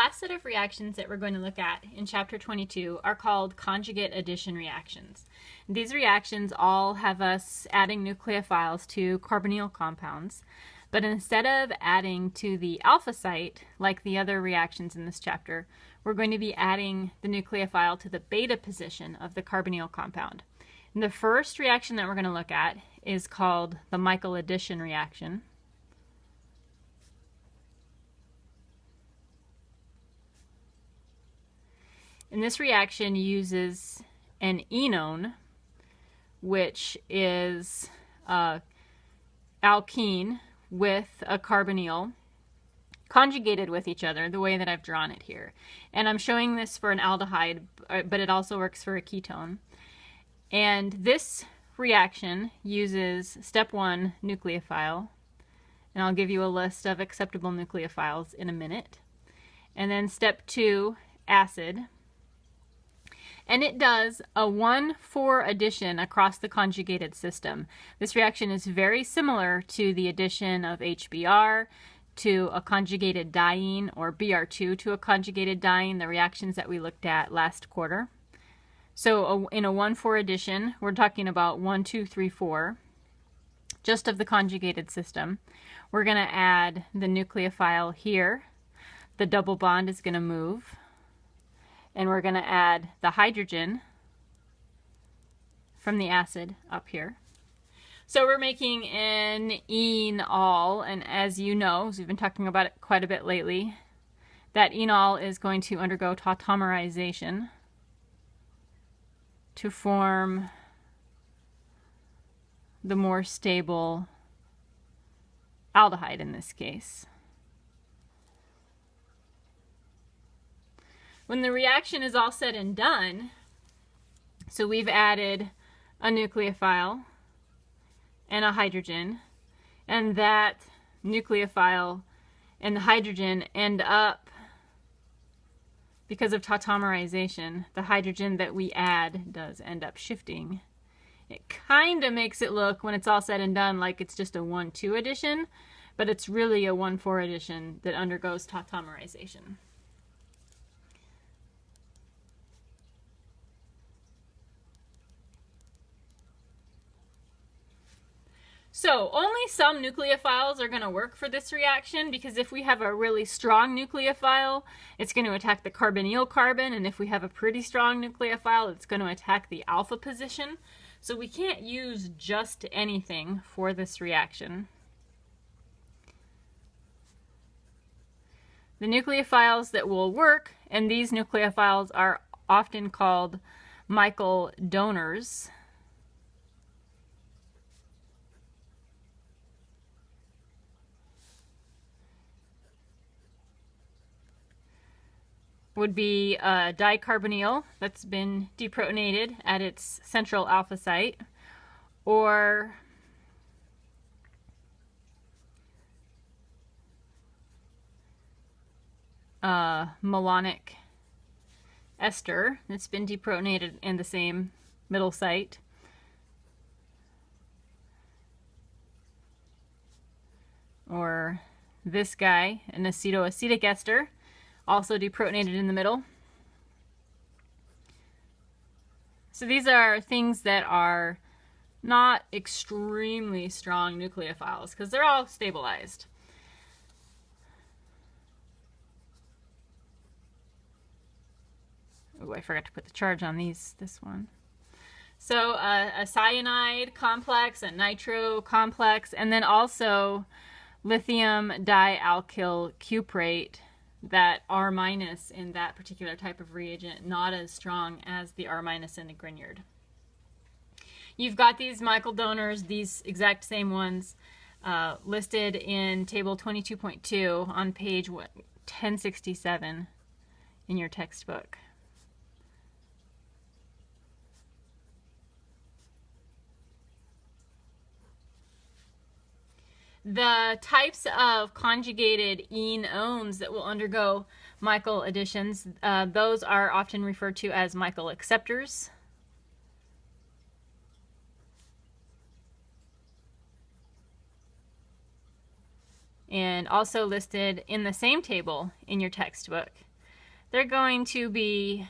last set of reactions that we're going to look at in chapter 22 are called conjugate addition reactions. These reactions all have us adding nucleophiles to carbonyl compounds, but instead of adding to the alpha site like the other reactions in this chapter, we're going to be adding the nucleophile to the beta position of the carbonyl compound. And the first reaction that we're going to look at is called the Michael addition reaction. And this reaction uses an enone, which is alkene with a carbonyl conjugated with each other the way that I've drawn it here. And I'm showing this for an aldehyde, but it also works for a ketone. And this reaction uses step 1 nucleophile, and I'll give you a list of acceptable nucleophiles in a minute. And then step 2 acid. And it does a 1,4 addition across the conjugated system. This reaction is very similar to the addition of HBr to a conjugated diene or Br2 to a conjugated diene, the reactions that we looked at last quarter. So in a 1,4 addition, we're talking about 1, 2, 3, 4, just of the conjugated system. We're going to add the nucleophile here. The double bond is going to move. And we're going to add the hydrogen from the acid up here. So we're making an enol, and as you know, as we've been talking about it quite a bit lately, that enol is going to undergo tautomerization to form the more stable aldehyde in this case. When the reaction is all said and done, so we've added a nucleophile and a hydrogen, and that nucleophile and the hydrogen end up, because of tautomerization, the hydrogen that we add does end up shifting. It kind of makes it look, when it's all said and done, like it's just a 1,2 addition, but it's really a 1,4 addition that undergoes tautomerization. So only some nucleophiles are going to work for this reaction, because if we have a really strong nucleophile, it's going to attack the carbonyl carbon, and if we have a pretty strong nucleophile, it's going to attack the alpha position. So we can't use just anything for this reaction. The nucleophiles that will work, and these nucleophiles are often called Michael donors, would be a dicarbonyl that's been deprotonated at its central alpha site, or malonic ester that's been deprotonated in the same middle site, or this guy, an acetoacetic ester, also deprotonated in the middle. So these are things that are not extremely strong nucleophiles because they're all stabilized. Oh, I forgot to put the charge on this one. So a cyanide complex, a nitro complex, and then also lithium dialkyl cuprate, that R- in that particular type of reagent, not as strong as the R- in the Grignard. You've got these Michael donors, these exact same ones, listed in table 22.2 on page 1067 in your textbook. The types of conjugated enones that will undergo Michael additions, those are often referred to as Michael acceptors. And also listed in the same table in your textbook they're going to be,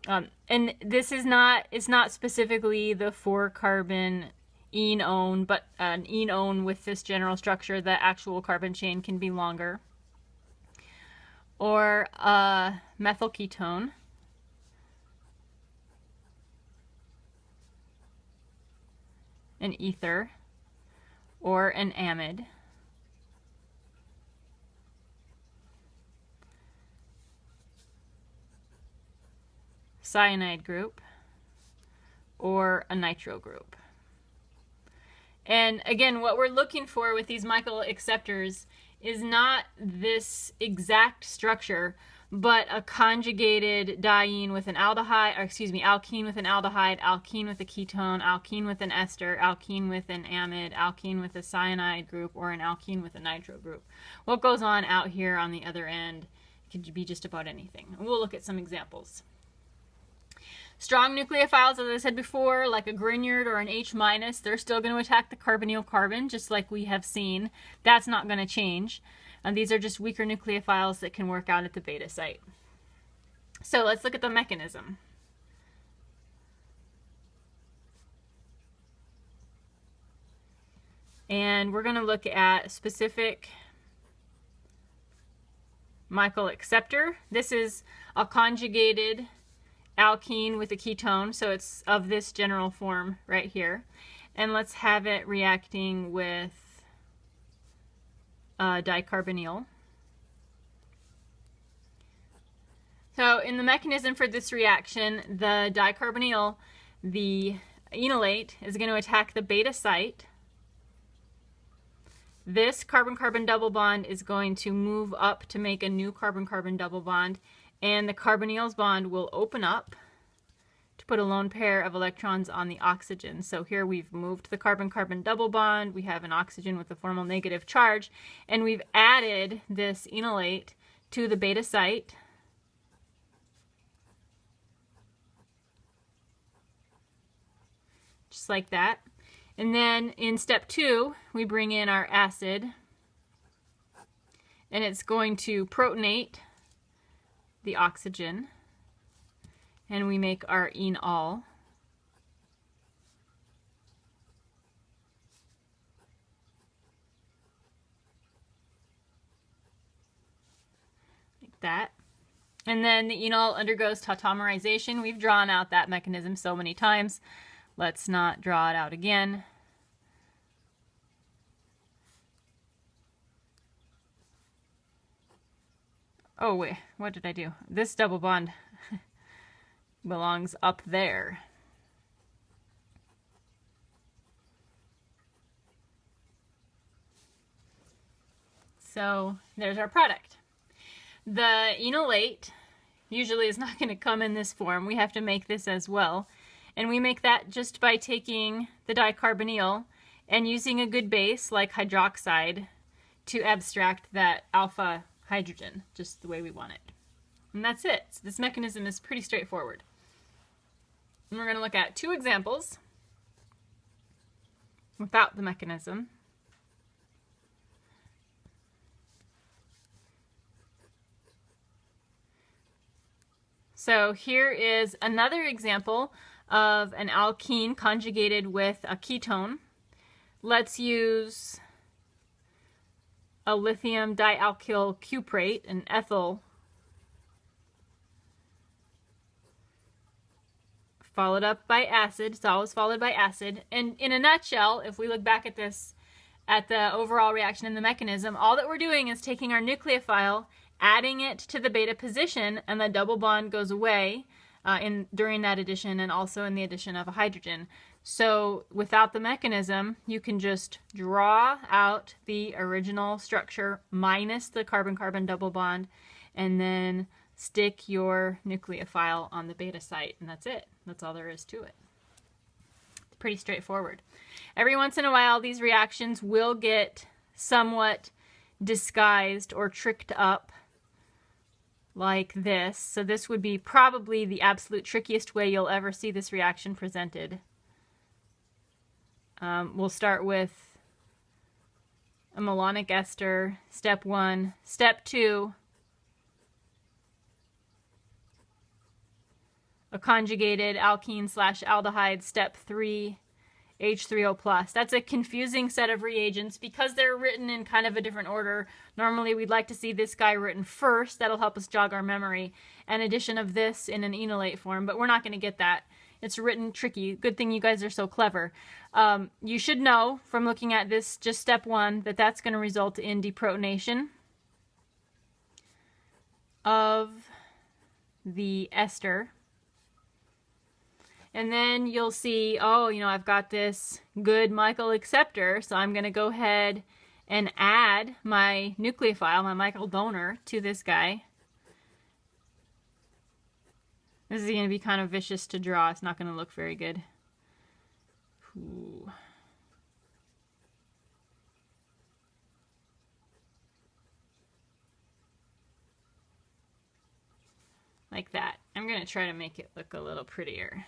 and this is not, it's not specifically the 4-carbon enone, but an enone with this general structure, the actual carbon chain can be longer. Or a methyl ketone. An ether. Or an amide. Cyanide group. Or a nitro group. And again, what we're looking for with these Michael acceptors is not this exact structure, but a conjugated diene with an aldehyde, or excuse me, alkene with an aldehyde, alkene with a ketone, alkene with an ester, alkene with an amide, alkene with a cyanide group, or an alkene with a nitro group. What goes on out here on the other end could be just about anything. We'll look at some examples. Strong nucleophiles, as I said before, like a Grignard or an H-, they're still going to attack the carbonyl carbon, just like we have seen. That's not going to change. And these are just weaker nucleophiles that can work out at the beta site. So let's look at the mechanism. And we're going to look at specific Michael acceptor. This is a conjugated alkene with a ketone, so it's of this general form right here. And let's have it reacting with dicarbonyl. So in the mechanism for this reaction, the dicarbonyl, the enolate, is going to attack the beta site. This carbon-carbon double bond is going to move up to make a new carbon-carbon double bond, and the carbonyls bond will open up to put a lone pair of electrons on the oxygen. So here we've moved the carbon-carbon double bond, we have an oxygen with a formal negative charge, and we've added this enolate to the beta site. Just like that. And then in step 2, we bring in our acid, and it's going to protonate the oxygen, and we make our enol. Like that. And then the enol undergoes tautomerization. We've drawn out that mechanism so many times. Let's not draw it out again. Oh wait, what did I do? This double bond belongs up there. So there's our product. The enolate usually is not going to come in this form. We have to make this as well. And we make that just by taking the dicarbonyl and using a good base like hydroxide to abstract that alpha hydrogen, just the way we want it. And that's it. So this mechanism is pretty straightforward. And we're going to look at 2 examples without the mechanism. So here is another example of an alkene conjugated with a ketone. Let's use a lithium dialkyl cuprate, an ethyl, followed up by acid. It's always followed by acid. And in a nutshell, if we look back at this, at the overall reaction in the mechanism, all that we're doing is taking our nucleophile, adding it to the beta position, and the double bond goes away during that addition, and also in the addition of a hydrogen. So without the mechanism, you can just draw out the original structure minus the carbon-carbon double bond, and then stick your nucleophile on the beta site, and that's it. That's all there is to it. It's pretty straightforward. Every once in a while, these reactions will get somewhat disguised or tricked up like this. So this would be probably the absolute trickiest way you'll ever see this reaction presented. We'll start with a malonic ester, step 1. Step 2, a conjugated alkene slash aldehyde step 3 H3O+. That's a confusing set of reagents because they're written in kind of a different order. Normally we'd like to see this guy written first. That'll help us jog our memory. And addition of this in an enolate form, but we're not going to get that. It's written tricky. Good thing you guys are so clever. You should know from looking at this, just step 1, that that's going to result in deprotonation of the ester. And then you'll see, oh, you know, I've got this good Michael acceptor, so I'm going to go ahead and add my nucleophile, my Michael donor, to this guy. This is going to be kind of vicious to draw. It's not going to look very good. Ooh. Like that. I'm going to try to make it look a little prettier.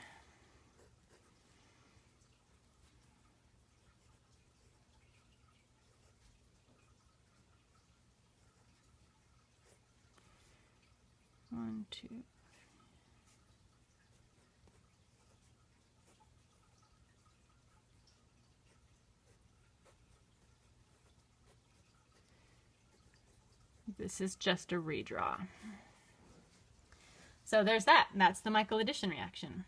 One, two. This is just a redraw. So there's that. That's the Michael addition reaction.